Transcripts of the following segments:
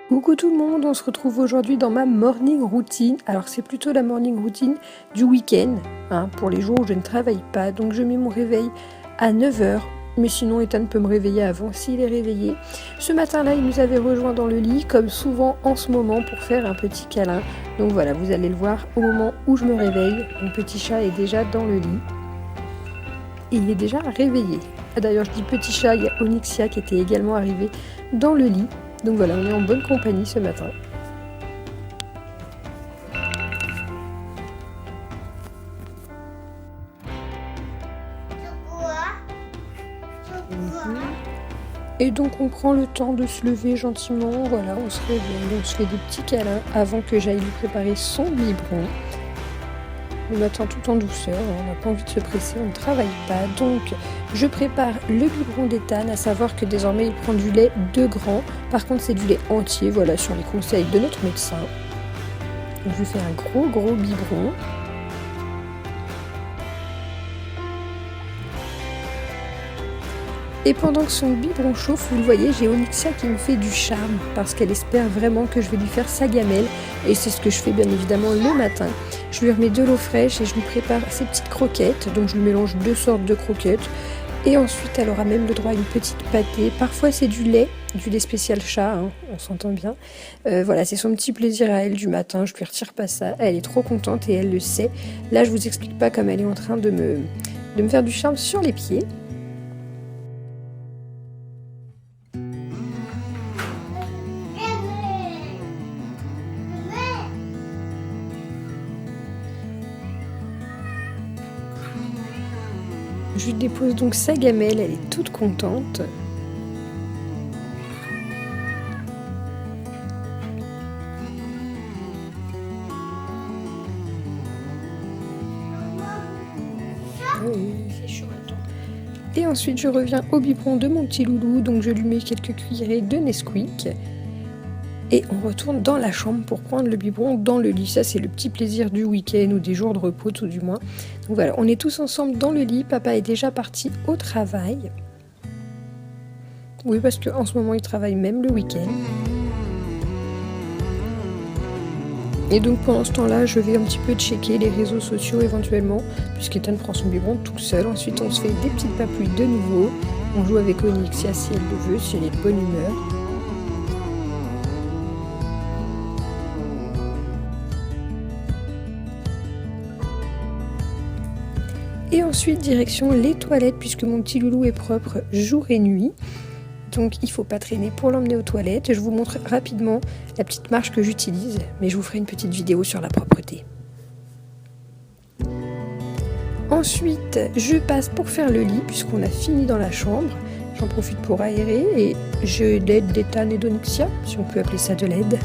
Coucou tout le monde, on se retrouve aujourd'hui dans ma morning routine. Alors c'est plutôt la morning routine du week-end, pour les jours où je ne travaille pas. Donc je mets mon réveil à 9 h, mais sinon Ethan peut me réveiller avant s'il est réveillé. Ce matin-là, il nous avait rejoint dans le lit, comme souvent en ce moment, pour faire un petit câlin. Donc voilà, vous allez le voir au moment où je me réveille. Mon petit chat est déjà dans le lit. Et il est déjà réveillé. D'ailleurs, je dis petit chat, il y a Onyxia qui était également arrivé dans le lit. Donc voilà, on est en bonne compagnie ce matin. Et donc on prend le temps de se lever gentiment, voilà, on se réveille, on se fait des petits câlins avant que j'aille lui préparer son biberon. Le matin tout en douceur, on n'a pas envie de se presser, on ne travaille pas. Donc je prépare le biberon d'Ethan, à savoir que désormais il prend du lait 2 grands. Par contre c'est du lait entier, voilà, sur les conseils de notre médecin. Donc je lui fais un gros biberon. Et pendant que son biberon chauffe, vous le voyez, j'ai Onyxia qui me fait du charme parce qu'elle espère vraiment que je vais lui faire sa gamelle. Et c'est ce que je fais bien évidemment le matin. Je lui remets de l'eau fraîche et je lui prépare ses petites croquettes. Donc je lui mélange 2 sortes de croquettes. Et ensuite, elle aura même le droit à une petite pâtée. Parfois, c'est du lait spécial chat, on s'entend bien. Voilà, c'est son petit plaisir à elle du matin. Je lui retire pas ça. Elle est trop contente et elle le sait. Là, je vous explique pas comme elle est en train de me faire du charme sur les pieds. Je lui dépose donc sa gamelle, elle est toute contente. Et ensuite je reviens au biberon de mon petit loulou, donc je lui mets quelques cuillerées de Nesquik. Et on retourne dans la chambre pour prendre le biberon dans le lit. Ça, c'est le petit plaisir du week-end ou des jours de repos tout du moins. Donc voilà, on est tous ensemble dans le lit. Papa est déjà parti au travail. Oui, parce qu'en ce moment, il travaille même le week-end. Et donc pendant ce temps-là, je vais un petit peu checker les réseaux sociaux éventuellement, puisqu'Ethan prend son biberon tout seul. Ensuite, on se fait des petites papouilles de nouveau. On joue avec Onyxia si elle le veut, si elle est de bonne humeur. Et ensuite, direction les toilettes, puisque mon petit loulou est propre jour et nuit. Donc il ne faut pas traîner pour l'emmener aux toilettes. Je vous montre rapidement la petite marche que j'utilise, mais je vous ferai une petite vidéo sur la propreté. Ensuite, je passe pour faire le lit, puisqu'on a fini dans la chambre. J'en profite pour aérer et je l'aide d'Ethan et d'Onyxia, si on peut appeler ça de l'aide.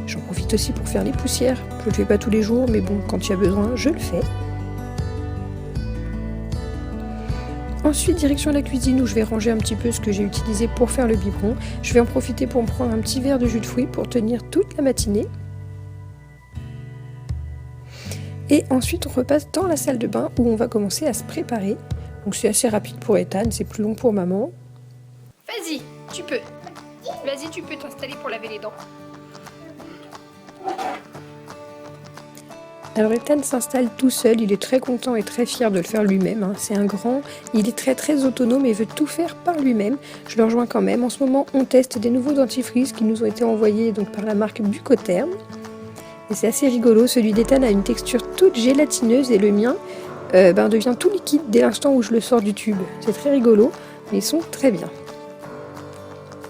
J'en profite aussi pour faire les poussières. Je ne le fais pas tous les jours, mais bon, quand il y a besoin, je le fais. Ensuite, direction la cuisine où je vais ranger un petit peu ce que j'ai utilisé pour faire le biberon. Je vais en profiter pour me prendre un petit verre de jus de fruits pour tenir toute la matinée. Et ensuite, on repasse dans la salle de bain où on va commencer à se préparer. Donc c'est assez rapide pour Ethan, c'est plus long pour maman. Vas-y, tu peux. Vas-y, tu peux t'installer pour laver les dents. Alors Ethan s'installe tout seul, il est très content et très fier de le faire lui-même. C'est un grand, il est très autonome et veut tout faire par lui-même. Je le rejoins quand même. En ce moment, on teste des nouveaux dentifrices qui nous ont été envoyés donc par la marque Bucoterm. Et c'est assez rigolo, celui d'Ethan a une texture toute gélatineuse et le mien devient tout liquide dès l'instant où je le sors du tube. C'est très rigolo, mais ils sont très bien.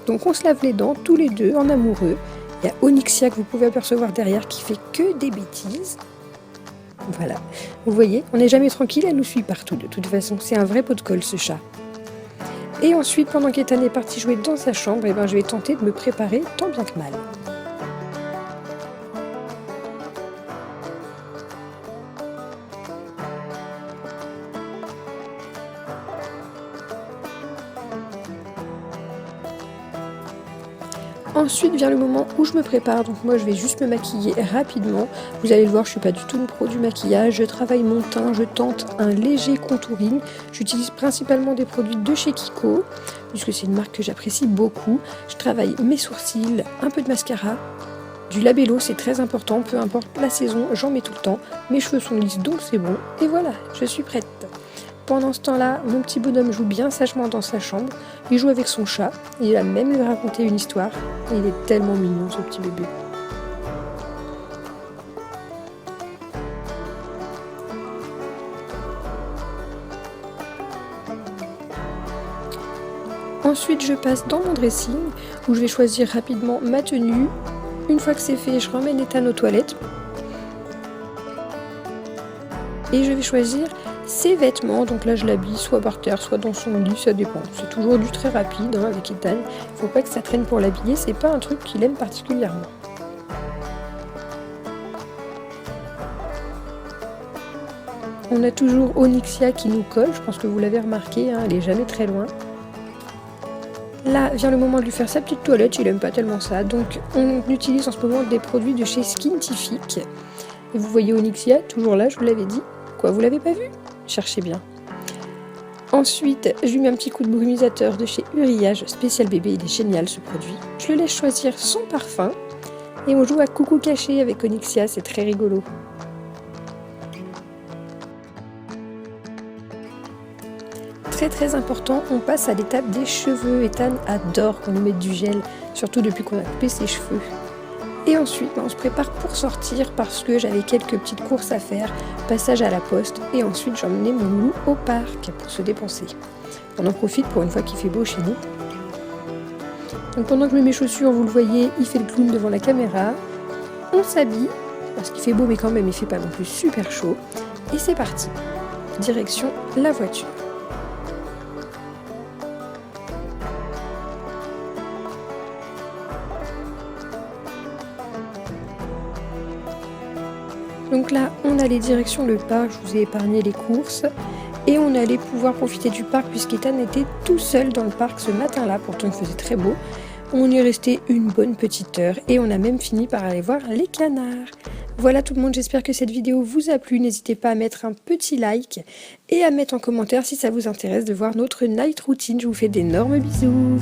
Donc on se lave les dents tous les deux en amoureux. Il y a Onyxia que vous pouvez apercevoir derrière qui fait que des bêtises. Voilà, vous voyez, on n'est jamais tranquille, elle nous suit partout de toute façon, c'est un vrai pot de colle ce chat. Et ensuite, pendant qu'Ethan est parti jouer dans sa chambre, je vais tenter de me préparer tant bien que mal. Ensuite vient le moment où je me prépare, donc moi je vais juste me maquiller rapidement. Vous allez le voir, je suis pas du tout une pro du maquillage, je travaille mon teint, je tente un léger contouring. J'utilise principalement des produits de chez Kiko, puisque c'est une marque que j'apprécie beaucoup. Je travaille mes sourcils, un peu de mascara, du labello, c'est très important, peu importe la saison, j'en mets tout le temps. Mes cheveux sont lisses donc c'est bon, et voilà, je suis prête. Pendant ce temps-là, mon petit bonhomme joue bien sagement dans sa chambre. Il joue avec son chat. Il a même lui raconté une histoire. Et il est tellement mignon, ce petit bébé. Ensuite, je passe dans mon dressing, où je vais choisir rapidement ma tenue. Une fois que c'est fait, je ramène Ethan aux toilettes. Et je vais choisir ses vêtements, donc là je l'habille soit par terre, soit dans son lit, ça dépend. C'est toujours du très rapide hein, avec Ethan. Faut pas que ça traîne pour l'habiller, c'est pas un truc qu'il aime particulièrement. On a toujours Onyxia qui nous colle, je pense que vous l'avez remarqué, hein, elle est jamais très loin. Là vient le moment de lui faire sa petite toilette, il aime pas tellement ça, donc on utilise en ce moment des produits de chez Skintific. Et vous voyez Onyxia, toujours là, je vous l'avais dit. Quoi, vous l'avez pas vu? Cherchez bien. Ensuite, je lui mets un petit coup de brumisateur de chez Uriage Spécial Bébé, il est génial ce produit. Je le laisse choisir son parfum et on joue à coucou caché avec Onyxia, c'est très rigolo. Très important, on passe à l'étape des cheveux. Ethan adore qu'on lui mette du gel, surtout depuis qu'on a coupé ses cheveux. Et ensuite, on se prépare pour sortir parce que j'avais quelques petites courses à faire, passage à la poste, et ensuite j'emmenais mon loup au parc pour se dépenser. On en profite pour une fois qu'il fait beau chez nous. Donc pendant que je mets mes chaussures, vous le voyez, il fait le clown devant la caméra. On s'habille, parce qu'il fait beau mais quand même il fait pas non plus super chaud. Et c'est parti, direction la voiture. Donc là, on allait direction le parc, je vous ai épargné les courses. Et on allait pouvoir profiter du parc puisqu'Ethan était tout seul dans le parc ce matin-là, pourtant il faisait très beau. On y est resté une bonne petite heure et on a même fini par aller voir les canards. Voilà tout le monde, j'espère que cette vidéo vous a plu. N'hésitez pas à mettre un petit like et à mettre en commentaire si ça vous intéresse de voir notre night routine. Je vous fais d'énormes bisous.